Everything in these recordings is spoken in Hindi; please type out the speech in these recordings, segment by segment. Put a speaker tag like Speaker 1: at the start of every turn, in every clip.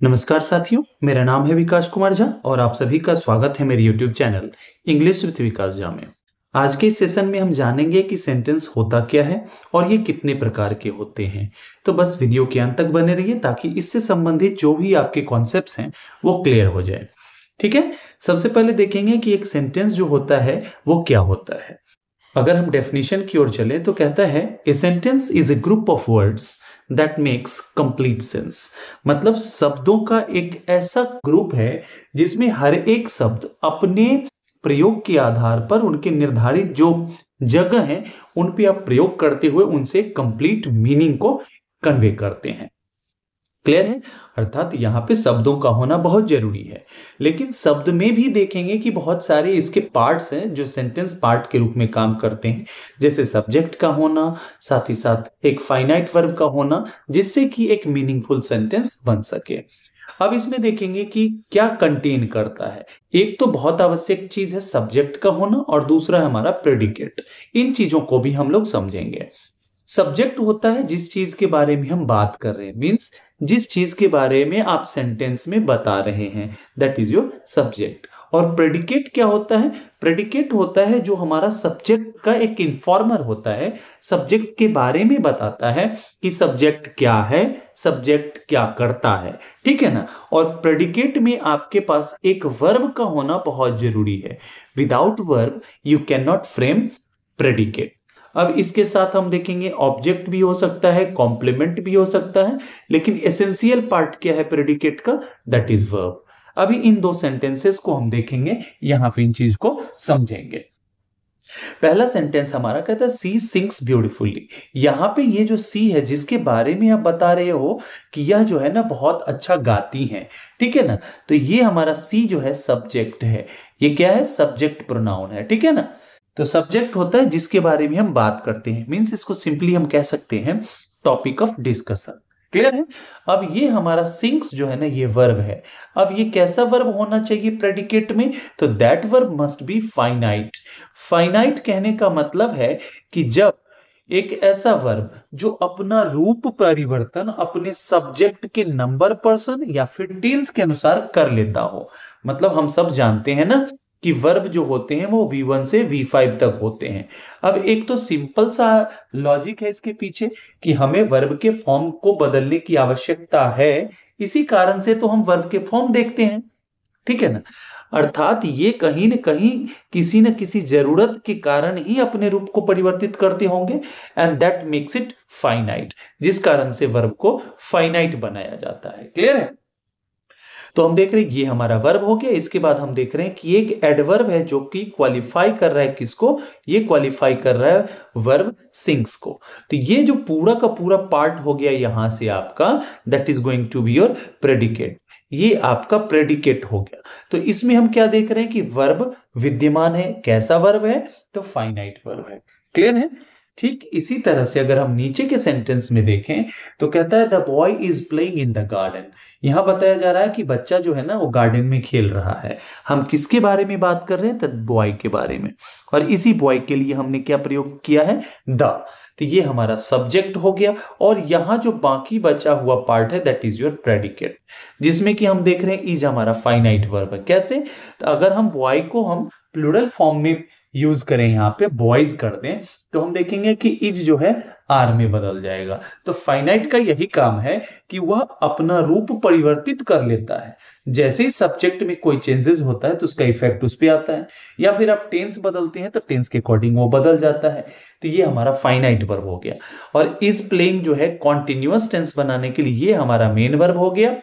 Speaker 1: नमस्कार साथियों, मेरा नाम है विकास कुमार झा और आप सभी का स्वागत है मेरे YouTube चैनल इंग्लिश विद विकास झा में। आज के इस सेशन में हम जानेंगे कि सेंटेंस होता क्या है और ये कितने प्रकार के होते हैं। तो बस वीडियो के अंत तक बने रहिए ताकि इससे संबंधित जो भी आपके कॉन्सेप्ट्स हैं वो क्लियर हो जाए। ठीक है, सबसे पहले देखेंगे कि एक सेंटेंस जो होता है वो क्या होता है। अगर हम डेफिनेशन की ओर चले तो कहता है a sentence is a group of words that makes complete sense. मतलब शब्दों का एक ऐसा ग्रुप है जिसमें हर एक शब्द अपने प्रयोग के आधार पर उनके निर्धारित जो जगह है उन पे आप प्रयोग करते हुए उनसे कंप्लीट मीनिंग को कन्वे करते हैं। क्लियर है? अर्थात यहाँ पे शब्दों का होना बहुत जरूरी है, लेकिन शब्द में भी देखेंगे कि बहुत सारे इसके पार्ट्स हैं जो सेंटेंस पार्ट के रूप में काम करते हैं, जैसे सब्जेक्ट का होना, साथ ही साथ एक फाइनाइट वर्ब का होना, जिससे कि एक मीनिंगफुल सेंटेंस बन सके। अब इसमें देखेंगे कि क्या कंटेन करता है। एक तो बहुत आवश्यक चीज है सब्जेक्ट का होना और दूसरा है हमारा प्रेडिकेट। इन चीजों को भी हम लोग समझेंगे। सब्जेक्ट होता है जिस चीज के बारे में हम बात कर रहे हैं, मीन्स जिस चीज के बारे में आप सेंटेंस में बता रहे हैं, दैट इज योर सब्जेक्ट। और प्रेडिकेट क्या होता है? प्रेडिकेट होता है जो हमारा सब्जेक्ट का एक इन्फॉर्मर होता है, सब्जेक्ट के बारे में बताता है कि सब्जेक्ट क्या है, सब्जेक्ट क्या करता है। ठीक है ना? और प्रेडिकेट में आपके पास एक वर्ब का होना बहुत जरूरी है। Without verb you can not frame predicate. अब इसके साथ हम देखेंगे ऑब्जेक्ट भी हो सकता है, कॉम्प्लीमेंट भी हो सकता है, लेकिन एसेंशियल पार्ट क्या है प्रेडिकेट का? That is verb. अभी इन दो सेंटेंसेस को हम देखेंगे, यहां पे इन चीज को समझेंगे। पहला सेंटेंस हमारा कहता है सी सिंग्स ब्यूटीफुली। यहां पे ये जो सी है जिसके बारे में आप बता रहे हो कि यह जो है ना बहुत अच्छा गाती है, ठीक है ना, तो ये हमारा सी जो है सब्जेक्ट है। ये क्या है? सब्जेक्ट प्रोनाउन है, ठीक है ना। तो सब्जेक्ट होता है जिसके बारे में हम बात करते हैं, मीन्स इसको सिंपली हम कह सकते हैं टॉपिक ऑफ डिस्कशन। क्लियर है? अब ये हमारा सिंग्स जो है ना ये वर्ब है। अब ये कैसा वर्ब होना चाहिए प्रेडिकेट में? तो that verb must be finite. Finite कहने का मतलब है कि जब एक ऐसा वर्ब जो अपना रूप परिवर्तन अपने सब्जेक्ट के नंबर पर्सन या फिर टेंस के अनुसार कर लेता हो। मतलब हम सब जानते हैं ना कि वर्ब जो होते हैं वो V1 से V5 तक होते हैं। अब एक तो सिंपल सा लॉजिक है इसके पीछे कि हमें वर्ब के फॉर्म को बदलने की आवश्यकता है, इसी कारण से तो हम वर्ब के फॉर्म देखते हैं। ठीक है ना? अर्थात ये कहीं न कहीं किसी न किसी जरूरत के कारण ही अपने रूप को परिवर्तित करते होंगे, and that makes it finite, जिस कारण से वर्ब को फाइनाइट बनाया जाता है। क्लियर है? तो हम देख रहे हैं ये हमारा वर्ब हो गया। इसके बाद हम देख रहे हैं कि एक एडवर्ब है जो कि क्वालिफाई कर रहा है किसको? ये क्वालिफाई कर रहा है वर्ब सिंग्स को। तो ये जो पूरा का पूरा पार्ट हो गया यहां से आपका, that is going to be your predicate. ये आपका प्रेडिकेट हो गया। तो इसमें हम क्या देख रहे हैं कि वर्ब विद्यमान है। कैसा वर्ब है? तो फाइनाइट वर्ब है। क्लियर है? ठीक इसी तरह से अगर हम नीचे के सेंटेंस में देखें तो कहता है the boy is playing in the garden. यहां बताया जा रहा है कि बच्चा जो है ना वो गार्डन में खेल रहा है। हम किसके बारे में बात कर रहे हैं? द बॉय के बारे में। और इसी बॉय के लिए हमने क्या प्रयोग किया है? द। तो ये हमारा सब्जेक्ट हो गया। और यहां जो बाकी बचा हुआ पार्ट है दैट इज योर प्रेडिकेट, जिसमें कि हम देख रहे हैं इज हमारा फाइनाइट वर्ब है। कैसे? तो अगर हम बॉय को हम प्लूरल फॉर्म में यूज करें, यहां पे बॉयज कर दें, तो हम देखेंगे कि इज जो है आर में बदल जाएगा। तो फाइनाइट का यही काम है कि वह अपना रूप परिवर्तित कर लेता है। जैसे ही सब्जेक्ट में कोई चेंजेस होता है तो उसका इफेक्ट उस पर आता है, या फिर आप टेंस बदलते हैं तो टेंस के अकॉर्डिंग वो बदल जाता है। तो ये हमारा फाइनाइट वर्ब हो गया। और इज प्लेइंग जो है कॉन्टिन्यूअस टेंस बनाने के लिए ये हमारा मेन वर्ब हो गया।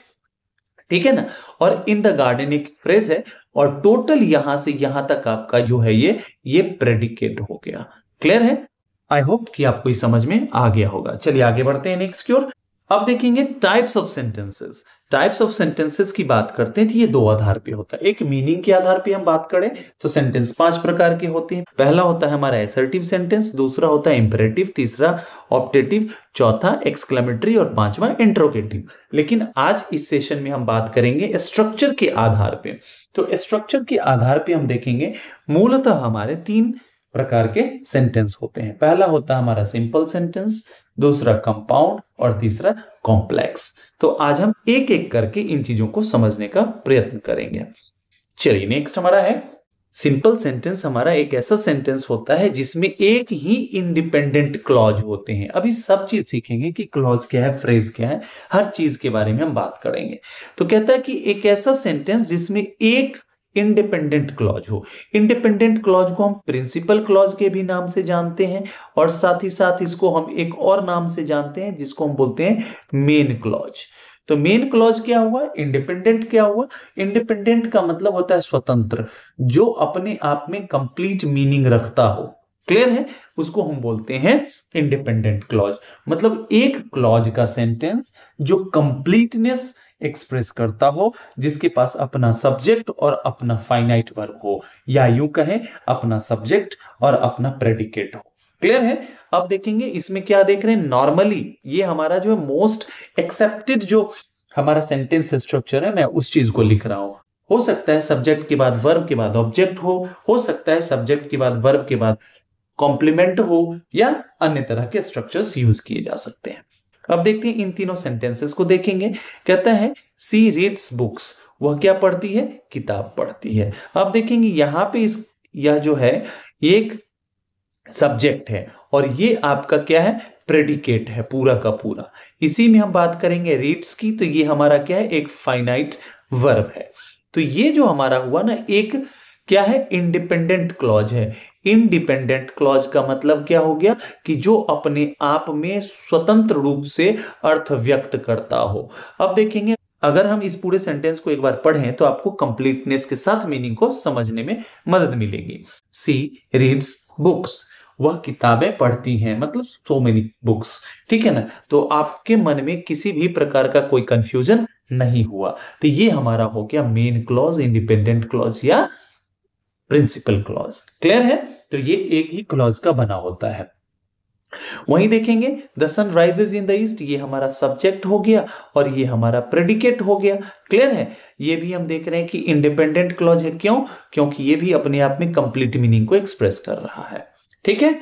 Speaker 1: ठीक है ना? और इन द गार्डन एक फ्रेज है, और टोटल यहां से यहां तक आपका जो है ये प्रेडिकेट हो गया। क्लियर है? आई होप कि आपको ये समझ में आ गया होगा। चलिए आगे बढ़ते हैं नेक्स्ट की ओर। अब देखेंगे types of sentences. Types of sentences की बात करते हैं तो ये दो आधार पे होता है। एक मीनिंग के आधार पे हम बात करें तो सेंटेंस 5 प्रकार के होते हैं। पहला होता है हमारा एसर्टिव सेंटेंस, दूसरा होता है इंपेरेटिव, तीसरा ऑप्टेटिव, चौथा एक्सक्लेमेटरी और पांचवा इंट्रोगेटिव। लेकिन आज इस सेशन में हम बात करेंगे स्ट्रक्चर के आधार पे। तो स्ट्रक्चर के आधार पे हम देखेंगे मूलतः हमारे 3 प्रकार के सेंटेंस होते हैं। पहला होता है हमारा सिंपल सेंटेंस, दूसरा कंपाउंड और तीसरा कॉम्प्लेक्स। तो आज हम एक एक करके इन चीजों को समझने का प्रयत्न करेंगे। चलिए, नेक्स्ट हमारा है सिंपल सेंटेंस। हमारा एक ऐसा सेंटेंस होता है जिसमें एक ही इंडिपेंडेंट क्लॉज होते हैं। अभी सब चीज सीखेंगे कि क्लॉज क्या है, फ्रेज क्या है, हर चीज के बारे में हम बात करेंगे। तो कहता है कि एक ऐसा सेंटेंस जिसमें एक इंडिपेंडेंट क्लॉज हो। इंडिपेंडेंट क्लॉज को हम प्रिंसिपल क्लॉज के भी नाम से जानते हैं और साथ ही साथ इसको हम एक और नाम से जानते हैं जिसको हम बोलते हैं मेन क्लॉज। तो मेन क्लॉज क्या हुआ, इंडिपेंडेंट क्या हुआ? इंडिपेंडेंट का मतलब होता है स्वतंत्र, जो अपने आप में कंप्लीट मीनिंग रखता हो। क्लियर है? उसको हम बोलते हैं इंडिपेंडेंट क्लॉज। मतलब एक क्लॉज का सेंटेंस जो कंप्लीटनेस एक्सप्रेस करता हो, जिसके पास अपना सब्जेक्ट और अपना फाइनाइट वर्ब हो, या यूं कहें अपना सब्जेक्ट और अपना प्रेडिकेट हो। क्लियर है? अब देखेंगे इसमें क्या देख रहे हैं। नॉर्मली ये हमारा जो मोस्ट एक्सेप्टेड जो हमारा सेंटेंस स्ट्रक्चर है, मैं उस चीज को लिख रहा हूं। हो सकता है सब्जेक्ट के बाद वर्ब के बाद ऑब्जेक्ट हो सकता है सब्जेक्ट के बाद वर्ब के बाद कॉम्प्लीमेंट हो, या अन्य तरह के स्ट्रक्चर्स यूज किए जा सकते हैं। अब देखते हैं इन तीनों सेंटेंसेस को देखेंगे। कहता है सी रीड्स बुक्स, वह क्या पढ़ती है? किताब पढ़ती है। अब देखेंगे यहां पे यह जो है एक सब्जेक्ट है और ये आपका क्या है? प्रेडिकेट है पूरा का पूरा। इसी में हम बात करेंगे रीड्स की, तो ये हमारा क्या है? एक फाइनाइट वर्ब है। तो ये जो हमारा हुआ ना, एक क्या है? इंडिपेंडेंट क्लॉज है। इंडिपेंडेंट क्लॉज का मतलब क्या हो गया कि जो अपने आप में स्वतंत्र रूप से अर्थ व्यक्त करता हो। अब देखेंगे अगर हम इस पूरे सेंटेंस को एक बार पढ़ें तो आपको कंप्लीटनेस के साथ मीनिंग को समझने में मदद मिलेगी। सी रीड्स बुक्स, वह किताबें पढ़ती हैं, मतलब सो मेनी बुक्स। ठीक है ना? तो आपके मन में किसी भी प्रकार का कोई कंफ्यूजन नहीं हुआ। तो ये हमारा हो गया मेन क्लॉज, इंडिपेंडेंट क्लॉज या प्रिंसिपल क्लॉज। क्लियर है? तो ये एक ही क्लॉज का बना होता है। वहीं देखेंगे the sun rises in the east, ये हमारा सब्जेक्ट हो गया और ये हमारा प्रेडिकेट हो गया। क्लियर है? ये भी हम देख रहे हैं कि इंडिपेंडेंट क्लॉज है। क्यों? क्योंकि ये भी अपने आप में कंप्लीट मीनिंग को एक्सप्रेस कर रहा है। ठीक है?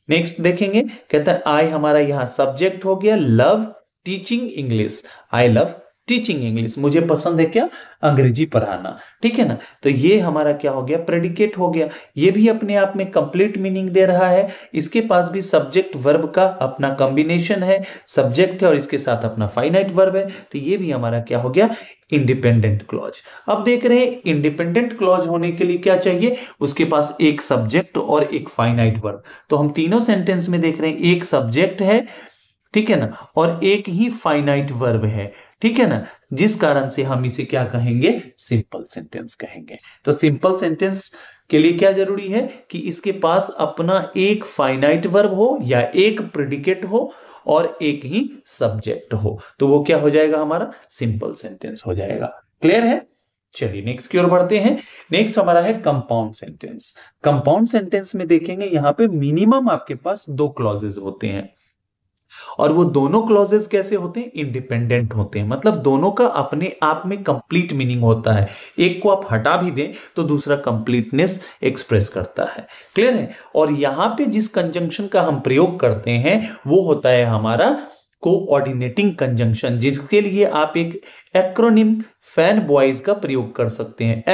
Speaker 1: नेक्स्ट देखेंगे, कहता है आई हमारा यहां सब्जेक्ट हो गया, love teaching English, I love teaching English, मुझे पसंद है क्या? अंग्रेजी पढ़ाना। ठीक है ना? तो ये हमारा क्या हो गया? प्रेडिकेट हो गया। ये भी अपने आप में कंप्लीट मीनिंग दे रहा है। इसके पास भी सब्जेक्ट वर्ब का अपना कॉम्बिनेशन है, सब्जेक्ट है और इसके साथ अपना फाइनाइट वर्ब है। तो ये भी हमारा क्या हो गया? Independent clause. अब देख रहे हैं इंडिपेंडेंट क्लॉज होने के लिए क्या चाहिए? उसके पास एक सब्जेक्ट और एक फाइनाइट वर्ब। तो हम तीनों सेंटेंस में देख रहे हैं एक सब्जेक्ट है, ठीक है ना, और एक ही फाइनाइट वर्ब है। ठीक है ना? जिस कारण से हम इसे क्या कहेंगे? सिंपल सेंटेंस कहेंगे। तो सिंपल सेंटेंस के लिए क्या जरूरी है कि इसके पास अपना एक फाइनाइट वर्ब हो या एक प्रेडिकेट हो और एक ही सब्जेक्ट हो, तो वो क्या हो जाएगा? हमारा सिंपल सेंटेंस हो जाएगा। क्लियर है? चलिए नेक्स्ट की ओर बढ़ते हैं। नेक्स्ट हमारा है कंपाउंड सेंटेंस। कंपाउंड सेंटेंस में देखेंगे यहां पे मिनिमम आपके पास दो क्लॉजेज होते हैं और वो दोनों क्लॉजेस कैसे होते हैं? इंडिपेंडेंट होते हैं। मतलब दोनों का अपने आप में कंप्लीट मीनिंग होता है। एक को आप हटा भी दें तो दूसरा कंप्लीटनेस एक्सप्रेस करता है। क्लियर है? और यहां पे जिस कंजंक्शन का हम प्रयोग करते हैं वो होता है हमारा कोऑर्डिनेटिंग कंजंक्शन, जिसके लिए आप एक एक्रोनिम फैन बॉयज का प्रयोग कर सकते हैं।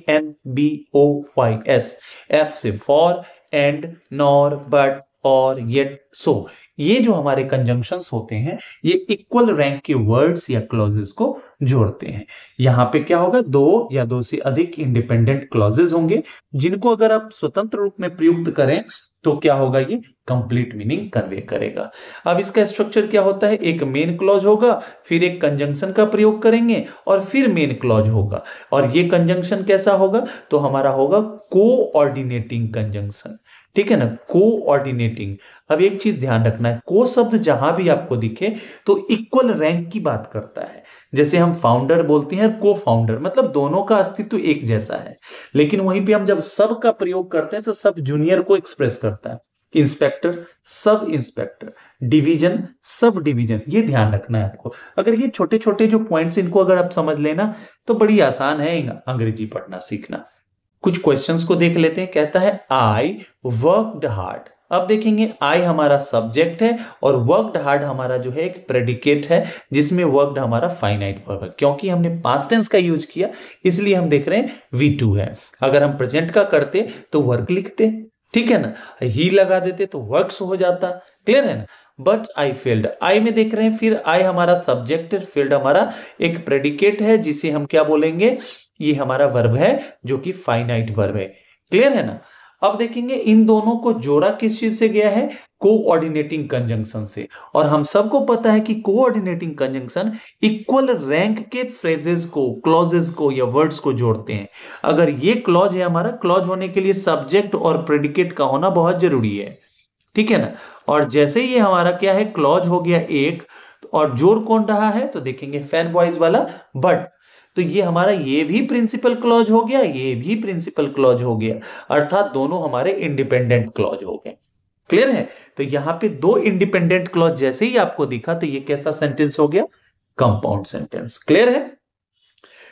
Speaker 1: FANBOYS। एफ से फॉर, एंड, नॉर, बट, और, येट, सो। ये जो हमारे कंजंक्शंस होते हैं ये इक्वल रैंक के वर्ड्स या क्लॉजेस को जोड़ते हैं। यहां पे क्या होगा? दो या दो से अधिक इंडिपेंडेंट क्लॉजेस होंगे जिनको अगर आप स्वतंत्र रूप में प्रयुक्त करें तो क्या होगा? ये कंप्लीट मीनिंग कन्वे करेगा। अब इसका स्ट्रक्चर क्या होता है? एक मेन क्लॉज होगा, फिर एक कंजंक्शन का प्रयोग करेंगे और फिर मेन क्लॉज होगा। और ये कंजंक्शन कैसा होगा? तो हमारा होगा कोऑर्डिनेटिंग कंजंक्शन। ठीक है ना? कोऑर्डिनेटिंग। अब एक चीज ध्यान रखना है, को शब्द जहां भी आपको दिखे तो इक्वल रैंक की बात करता है। जैसे हम फाउंडर बोलते हैं, को फाउंडर, मतलब दोनों का अस्तित्व एक जैसा है। लेकिन वहीं पे हम जब सब का प्रयोग करते हैं तो सब जूनियर को एक्सप्रेस करता है। Inspector, sub inspector, division, sub division. ये ध्यान रखना है आपको। अगर ये छोटे छोटे जो पॉइंट्स इनको अगर आप समझ लेना तो बड़ी आसान है अंग्रेजी पढ़ना सीखना। कुछ क्वेश्चंस को देख लेते हैं। कहता है आई वर्कड हार्ड, अब देखेंगे आई हमारा सब्जेक्ट है और वर्कड हार्ड हमारा जो है एक प्रेडिकेट है, जिसमें वर्कड हमारा फाइनाइट वर्ब है। क्योंकि हमने पास्ट टेंस का यूज किया इसलिए हम देख रहे हैं V2 है। अगर हम प्रेजेंट का करते तो वर्क लिखते, ठीक है ना, ही लगा देते तो वर्क्स हो जाता। क्लियर है ना। बट आई फेल्ड, आई में देख रहे हैं फिर आई हमारा सब्जेक्ट है, फेल्ड हमारा एक प्रेडिकेट है जिसे हम क्या बोलेंगे, ये हमारा वर्ब है जो कि फाइनाइट वर्ब है। क्लियर है ना। अब देखेंगे इन दोनों को जोड़ा किस चीज से गया है, कोऑर्डिनेटिंग कंजंक्शन से। और हम सबको पता है कि कोऑर्डिनेटिंग कंजंक्शन इक्वल रैंक के फ्रेजेस को, क्लॉजेस को या वर्ड्स को जोड़ते हैं। अगर ये क्लॉज है हमारा, क्लॉज होने के लिए सब्जेक्ट और प्रेडिकेट का होना बहुत जरूरी है, ठीक है ना। और जैसे ये हमारा क्या है, क्लॉज हो गया एक, और जोड़ कौन रहा है तो देखेंगे फैन बॉयज वाला बट, तो ये हमारा ये भी प्रिंसिपल क्लॉज हो गया, ये भी प्रिंसिपल क्लॉज हो गया, अर्थात दोनों हमारे इंडिपेंडेंट क्लॉज हो गए। क्लियर है। तो यहां पे दो इंडिपेंडेंट क्लॉज जैसे ही आपको दिखा तो ये कैसा सेंटेंस हो गया, कंपाउंड सेंटेंस। क्लियर है।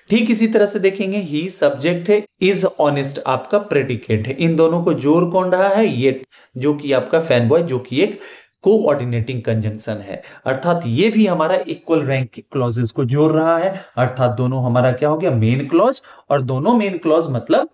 Speaker 1: ठीक इसी तरह से देखेंगे ही सब्जेक्ट है, इज ऑनेस्ट आपका प्रेडिकेट है। इन दोनों को जोड़ कौन रहा है, ये जो कि आपका फैन बॉय, जो कि एक कोऑर्डिनेटिंग कंजंक्शन है, अर्थात ये भी हमारा इक्वल रैंक के क्लॉजेस को जोड़ रहा है, अर्थात दोनों हमारा क्या हो गया, मेन क्लॉज। और दोनों मेन क्लॉज मतलब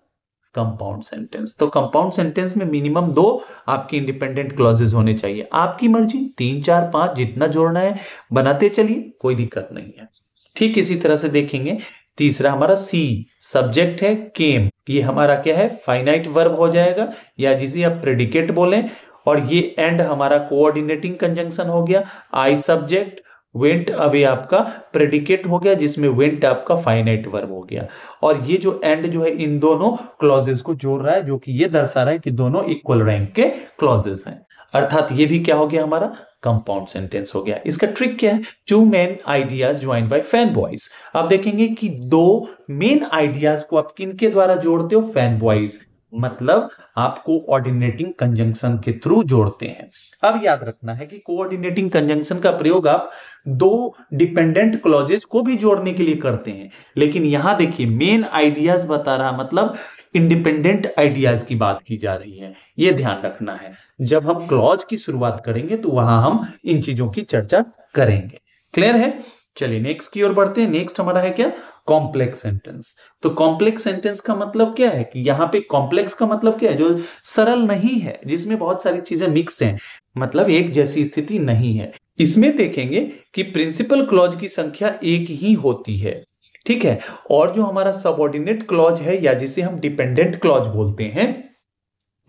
Speaker 1: कंपाउंड सेंटेंस। तो कंपाउंड सेंटेंस में मिनिमम दो आपके इंडिपेंडेंट क्लॉजेस होने चाहिए। आपकी मर्जी, 3 4 5 जितना जोड़ना है बनाते चलिए, कोई दिक्कत नहीं है। ठीक इसी तरह से देखेंगे तीसरा हमारा सी सब्जेक्ट है, केम, ये हमारा क्या है, फाइनाइट वर्ब हो जाएगा या जिसे आप प्रेडिकेट बोलें। और ये एंड हमारा कोऑर्डिनेटिंग कंजंक्शन हो गया। आई सब्जेक्ट, वेंट अवे आपका प्रेडिकेट हो गया, जिसमें वेंट आपका फाइनाइट वर्ब हो गया। और ये जो एंड जो है इन दोनों क्लॉजेस को जोड़ रहा है, जो कि ये दर्शा रहा है कि दोनों इक्वल रैंक के क्लॉजेस हैं, अर्थात ये भी क्या हो गया हमारा, कंपाउंड सेंटेंस हो गया। इसका ट्रिक क्या है, two main ideas join by FANBOYS. आप देखेंगे कि दो मेन आइडियाज को आप किन के द्वारा जोड़ते हो, फैन बॉयज, मतलब आप कोऑर्डिनेटिंग कंजंक्शन के थ्रू जोड़ते हैं। अब याद रखना है कि कोऑर्डिनेटिंग कंजंक्शन का प्रयोग आप दो डिपेंडेंट क्लॉजेस को भी जोड़ने के लिए करते हैं, लेकिन यहां देखिए मेन आइडियाज बता रहा, मतलब इंडिपेंडेंट आइडियाज की बात की जा रही है, यह ध्यान रखना है। जब हम क्लॉज की शुरुआत करेंगे तो वहां हम इन चीजों की चर्चा करेंगे। क्लियर है। चलिए नेक्स्ट की ओर बढ़ते हैं। नेक्स्ट हमारा है क्या, कॉम्प्लेक्स सेंटेंस। तो कॉम्प्लेक्स सेंटेंस का मतलब क्या है कि यहाँ पे कॉम्प्लेक्स का मतलब क्या है, जो सरल नहीं है, जिसमें बहुत सारी चीजें मिक्स्ड हैं, मतलब एक जैसी स्थिति नहीं है। इसमें देखेंगे कि प्रिंसिपल क्लॉज की संख्या एक ही होती है, ठीक है, और जो हमारा सबऑर्डिनेट क्लॉज है या जिसे हम डिपेंडेंट क्लॉज बोलते हैं,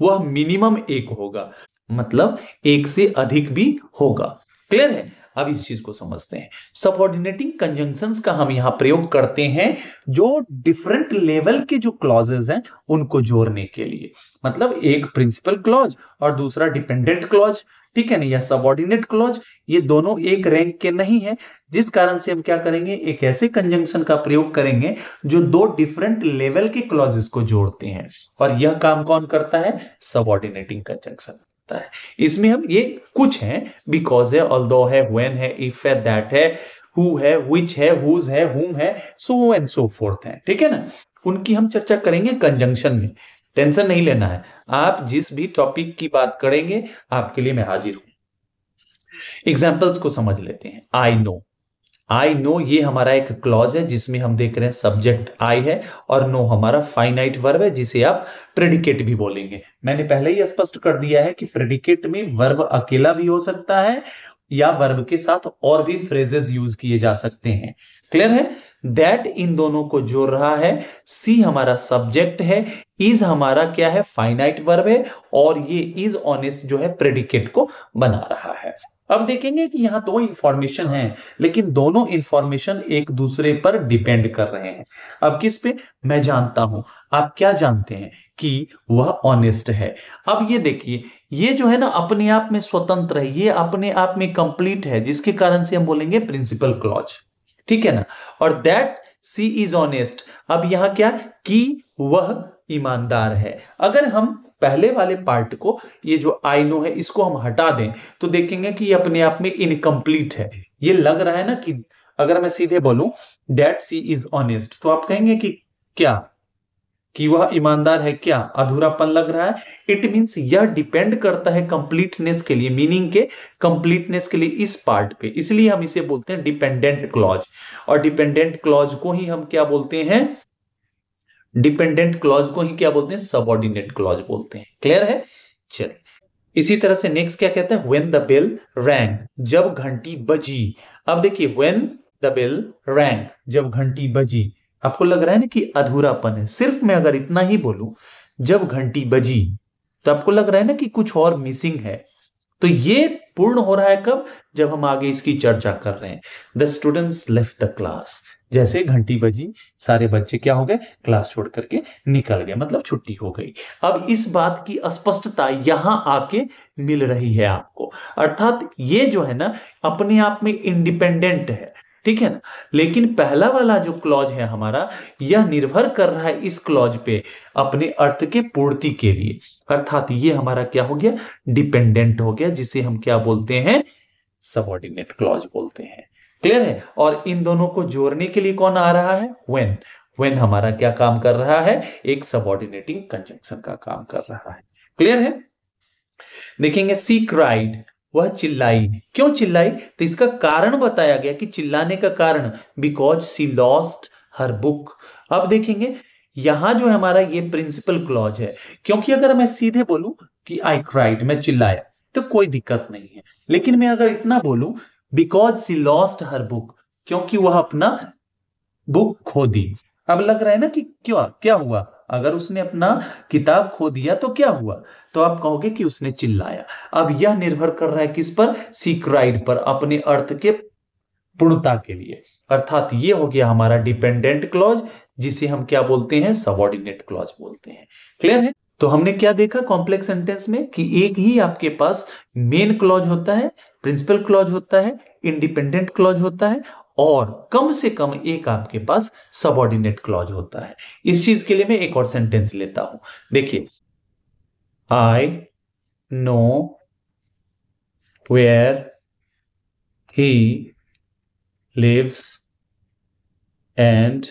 Speaker 1: वह मिनिमम एक होगा, मतलब एक से अधिक भी होगा। क्लियर है। अब इस चीज को समझते हैं। सबऑर्डिनेटिंग कंजंक्शंस का हम यहां प्रयोग करते हैं जो डिफरेंट लेवल के जो क्लॉजेस हैं उनको जोड़ने के लिए, मतलब एक प्रिंसिपल क्लॉज और दूसरा डिपेंडेंट क्लॉज, ठीक है ना, या सबऑर्डिनेट क्लॉज, ये दोनों एक रैंक के नहीं है, जिस कारण से हम क्या करेंगे, एक ऐसे कंजंक्शन का प्रयोग करेंगे जो दो डिफरेंट लेवल के क्लॉजेस को जोड़ते हैं। और यह काम कौन करता है, सबऑर्डिनेटिंग कंजंक्शन। इसमें हम ये कुछ हैं, बिकॉज है, ऑल्दो है, व्हेन है, इफ है, दैट है, हु है, व्हिच है, हुज है, हुम है, सो एंड सो फोर्थ है, ठीक है ना। उनकी हम चर्चा करेंगे कंजंक्शन में, टेंशन नहीं लेना है। आप जिस भी टॉपिक की बात करेंगे आपके लिए मैं हाजिर हूं। एग्जाम्पल्स को समझ लेते हैं। आई नो, आई नो ये हमारा एक क्लॉज है जिसमें हम देख रहे हैं सब्जेक्ट आई है और नो हमारा फाइनाइट वर्ब है जिसे आप प्रेडिकेट भी बोलेंगे। मैंने पहले ही स्पष्ट कर दिया है कि प्रेडिकेट में वर्ब अकेला भी हो सकता है या वर्ब के साथ और भी फ्रेजेस यूज किए जा सकते हैं। क्लियर है। दैट इन दोनों को जोड़ रहा है। सी हमारा सब्जेक्ट है, इज हमारा क्या है, फाइनाइट वर्ब है, और ये इज ऑनेस्ट जो है प्रेडिकेट को बना रहा है। अब देखेंगे कि यहां दो इंफॉर्मेशन हैं, लेकिन दोनों इंफॉर्मेशन एक दूसरे पर डिपेंड कर रहे हैं। अब किस पे, मैं जानता हूं, आप क्या जानते हैं कि वह ऑनेस्ट है। अब ये देखिए, ये जो है ना अपने आप में स्वतंत्र है, ये अपने आप में कंप्लीट है, जिसके कारण से हम बोलेंगे प्रिंसिपल क्लॉज, ठीक है ना। और दैट सी इज ऑनेस्ट, अब यहां क्या कि वह ईमानदार है। अगर हम पहले वाले पार्ट को, ये जो आई नो है, इसको हम हटा दें तो देखेंगे कि ये अपने आप में इनकम्प्लीट है। ये लग रहा है ना कि अगर मैं सीधे बोलूं दैट सी इज ऑनेस्ट तो आप कहेंगे कि क्या, कि वह ईमानदार है क्या, अधूरापन लग रहा है, इट मीन्स यह डिपेंड करता है कंप्लीटनेस के लिए, मीनिंग के कंप्लीटनेस के लिए इस पार्ट पे, इसलिए हम इसे बोलते हैं डिपेंडेंट क्लॉज। और डिपेंडेंट क्लॉज को ही हम क्या बोलते हैं, डिपेंडेंट क्लॉज को ही क्या बोलते हैं, सबऑर्डिनेट क्लॉज बोलते हैं। क्लियर है? चलिए, इसी तरह से नेक्स्ट क्या कहता है, व्हेन द बेल रैंग, जब घंटी बजी। अब देखिए व्हेन द बेल रैंग, जब घंटी बजी, आपको लग रहा है ना कि अधूरापन है, सिर्फ मैं अगर इतना ही बोलूं जब घंटी बजी, तो आपको लग रहा है ना कि कुछ और मिसिंग है। तो ये पूर्ण हो रहा है कब, जब हम आगे इसकी चर्चा कर रहे हैं। The students left the class, जैसे घंटी बजी सारे बच्चे क्या हो गए, क्लास छोड़ करके निकल गए, मतलब छुट्टी हो गई। अब इस बात की स्पष्टता यहां आके मिल रही है आपको, अर्थात ये जो है ना अपने आप में इंडिपेंडेंट है, ठीक है ना। लेकिन पहला वाला जो क्लॉज है हमारा, यह निर्भर कर रहा है इस क्लॉज पे अपने अर्थ के पूर्ति के लिए, अर्थात ये हमारा क्या हो गया, डिपेंडेंट हो गया, जिसे हम क्या बोलते हैं, सबऑर्डिनेट क्लॉज बोलते हैं। क्लियर है? और इन दोनों को जोड़ने के लिए कौन आ रहा है, व्हेन। व्हेन हमारा क्या काम कर रहा है, एक सबऑर्डिनेटिंग कंजंक्शन का काम कर रहा है। क्लियर है? देखेंगे सी क्राइड, वह चिल्लाई। क्यों चिल्लाई, तो इसका कारण बताया गया कि चिल्लाने का कारण because she lost her book. अब देखेंगे यहां जो हमारा ये प्रिंसिपल क्लॉज है, क्योंकि अगर मैं सीधे बोलूं कि आई क्राइड, मैं चिल्लाया, तो कोई दिक्कत नहीं है। लेकिन मैं अगर इतना बोलूं because she lost her book, क्योंकि वह अपना बुक खो दी। अब लग रहा है ना कि क्या क्या हुआ, अगर उसने अपना किताब खो दिया तो क्या हुआ, तो आप कहोगे कि उसने चिल्लाया। अब यह निर्भर कर रहा है किस पर, सी क्राइड पर, अपने अर्थ के पूर्णता के लिए, अर्थात ये हो गया हमारा डिपेंडेंट क्लॉज, जिसे हम क्या बोलते हैं, सबऑर्डिनेट क्लॉज बोलते हैं। क्लियर है? तो हमने क्या देखा कॉम्प्लेक्स सेंटेंस में, कि एक ही आपके पास मेन क्लॉज होता है, प्रिंसिपल क्लॉज होता है, इंडिपेंडेंट क्लॉज होता है, और कम से कम एक आपके पास सबऑर्डिनेट क्लॉज होता है। इस चीज के लिए मैं एक और सेंटेंस लेता हूं, देखिए, I know where he lives and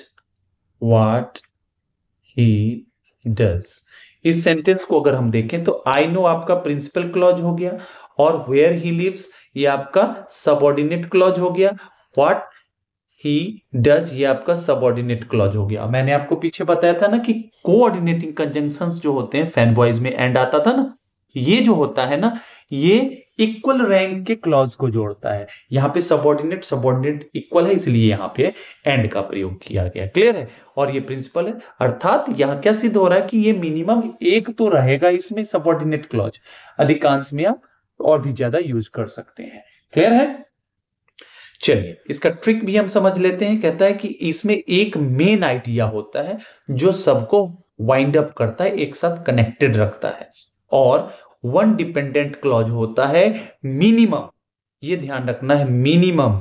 Speaker 1: what he does। इस सेंटेंस को अगर हम देखें तो आई नो आपका प्रिंसिपल क्लॉज हो गया, और वेयर ही लिव्स ये आपका सबऑर्डिनेट क्लॉज हो गया, व्हाट ही डज ये आपका सबऑर्डिनेट क्लॉज हो गया। मैंने आपको पीछे बताया था ना कि कोऑर्डिनेटिंग कंजंक्शंस जो होते हैं, फैन बॉयज में एंड आता था ना, ये जो होता है ना, ये इक्वल रैंक के क्लॉज को जोड़ता है। यहाँ पे सबऑर्डिनेट सबऑर्डिनेट इक्वल है, इसलिए यहाँ पे एंड का प्रयोग किया गया। क्लियर है? और ये प्रिंसिपल है, अर्थात यहाँ क्या सिद्ध हो रहा है कि ये मिनिमम एक तो रहेगा इसमें सबऑर्डिनेट क्लॉज, अधिकांश में आप और भी ज्यादा यूज कर सकते हैं। क्लियर है? चलिए, इसका ट्रिक भी हम समझ लेते हैं। कहता है कि इसमें एक मेन आइडिया होता है जो सबको वाइंड अप करता है, एक साथ कनेक्टेड रखता है, और वन डिपेंडेंट क्लॉज होता है मिनिमम। ये ध्यान रखना है, मिनिमम,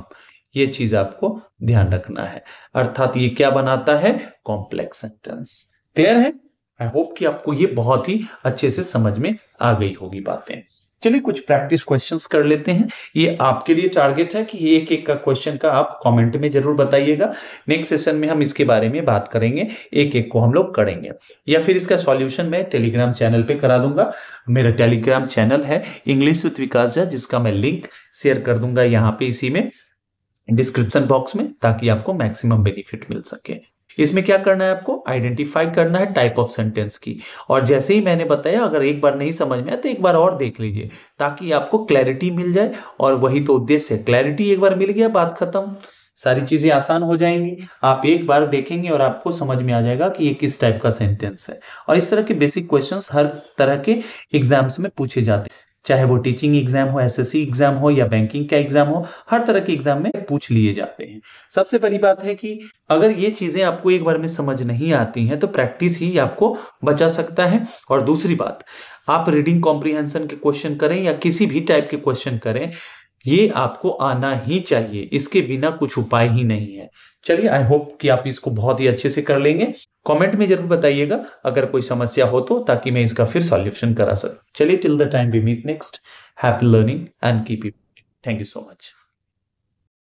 Speaker 1: ये चीज आपको ध्यान रखना है, अर्थात ये क्या बनाता है, कॉम्प्लेक्स सेंटेंस। क्लियर है? आई होप कि आपको ये बहुत ही अच्छे से समझ में आ गई होगी बातें। चलिए कुछ प्रैक्टिस क्वेश्चंस कर लेते हैं। ये आपके लिए टारगेट है कि एक एक का क्वेश्चन का आप कमेंट में जरूर बताइएगा। नेक्स्ट सेशन में हम इसके बारे में बात करेंगे, एक एक को हम लोग करेंगे, या फिर इसका सॉल्यूशन मैं टेलीग्राम चैनल पे करा दूंगा। मेरा टेलीग्राम चैनल है इंग्लिश विद विकास झा, जिसका मैं लिंक शेयर कर दूंगा यहाँ पे इसी में डिस्क्रिप्शन बॉक्स में, ताकि आपको मैक्सिमम बेनिफिट मिल सके। इसमें क्या करना है, आपको आइडेंटिफाई करना है टाइप ऑफ सेंटेंस की, और जैसे ही मैंने बताया अगर एक बार नहीं समझ में आया तो एक बार और देख लीजिए, ताकि आपको क्लैरिटी मिल जाए। और वही तो उद्देश्य है, क्लैरिटी एक बार मिल गया बात खत्म, सारी चीजें आसान हो जाएंगी। आप एक बार देखेंगे और आपको समझ में आ जाएगा कि ये किस टाइप का सेंटेंस है। और इस तरह के बेसिक क्वेश्चंस हर तरह के एग्जाम्स में पूछे जाते हैं, चाहे वो टीचिंग एग्जाम हो, एसएससी एग्जाम हो, या बैंकिंग का एग्जाम हो, हर तरह के एग्जाम में पूछ लिए जाते हैं। सबसे बड़ी बात है कि अगर ये चीजें आपको एक बार में समझ नहीं आती हैं तो प्रैक्टिस ही आपको बचा सकता है। और दूसरी बात, आप रीडिंग कॉम्प्रिहेंशन के क्वेश्चन करें या किसी भी टाइप के क्वेश्चन करें, ये आपको आना ही चाहिए, इसके बिना कुछ उपाय ही नहीं है। चलिए, आई होप कि आप इसको बहुत ही अच्छे से कर लेंगे। कमेंट में जरूर बताइएगा अगर कोई समस्या हो तो, ताकि मैं इसका फिर सॉल्यूशन करा सकूं। चलिए, till the time we meet next, happy learning and keep it. Thank you so much.